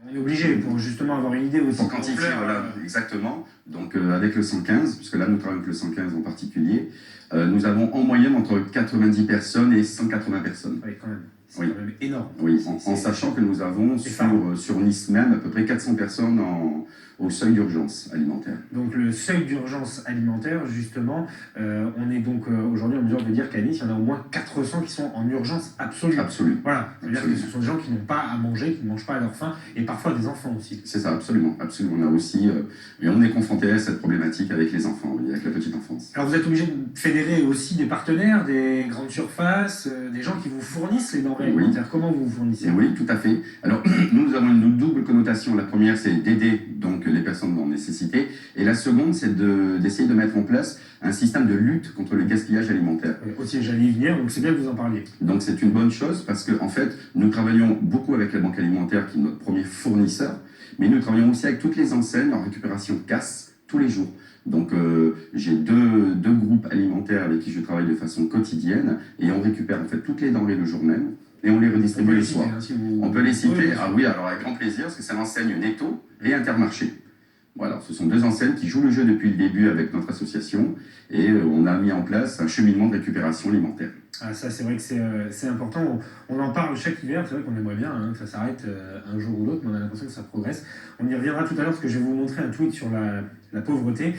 On est obligé pour justement avoir une idée aussi. Pour quantifier, voilà, exactement. Donc avec le 115, puisque là nous travaillons avec le 115 en particulier, nous avons en moyenne entre 90 personnes et 180 personnes. Oui, quand même. C'est oui. quand même énorme. Oui, en sachant que nous avons sur Nice même à peu près 400 personnes au seuil d'urgence alimentaire. Donc le seuil d'urgence alimentaire, justement, on est donc aujourd'hui en mesure de dire qu'à Nice, il y en a au moins 400 qui sont en urgence absolue. Absolue. Voilà, c'est-à-dire que ce sont des gens qui n'ont pas à manger, qui ne mangent pas à leur faim, et parfois des enfants aussi. C'est ça, absolument. Absolument. On a aussi, et on est confronté à cette problématique avec les enfants, avec la petite enfance. Alors vous êtes obligé de fédérer aussi des partenaires, des grandes surfaces, des gens qui vous fournissent les denrées alimentaires. Comment vous vous fournissez? Oui, tout à fait. Alors nous avons une double connotation. La première, c'est d'aider donc les personnes en nécessité, et la seconde, c'est d'essayer de mettre en place un système de lutte contre le gaspillage alimentaire. Aussi, j'allais y venir, donc c'est bien que vous en parliez. Donc c'est une bonne chose parce que en fait, nous travaillons beaucoup avec la Banque Alimentaire qui est notre premier fournisseur, mais nous travaillons aussi avec toutes les enseignes en récupération casse tous les jours. Donc j'ai deux groupes alimentaires avec qui je travaille de façon quotidienne et on récupère en fait toutes les denrées le jour même et on les redistribue le soir. On peut les citer, ah oui, alors avec grand plaisir, parce que c'est l'enseigne Netto et Intermarché. Voilà, ce sont deux enseignes qui jouent le jeu depuis le début avec notre association et on a mis en place un cheminement de récupération alimentaire. Ah, ça, c'est vrai que c'est important. On en parle chaque hiver. C'est vrai qu'on aimerait bien que ça s'arrête un jour ou l'autre, mais on a l'impression que ça progresse. On y reviendra tout à l'heure parce que je vais vous montrer un tweet sur la pauvreté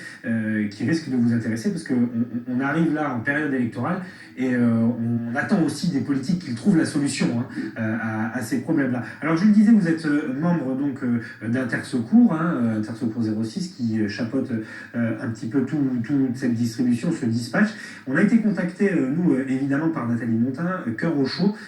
qui risque de vous intéresser parce qu'on arrive là en période électorale et on attend aussi des politiques qui trouvent la solution à ces problèmes-là. Alors, je le disais, vous êtes membre donc d'Intersecours, Intersecours 06, qui chapeaute un petit peu toute cette distribution, ce dispatch. On a été contacté, nous, évidemment, par Nathalie Montin, Cœur au chaud,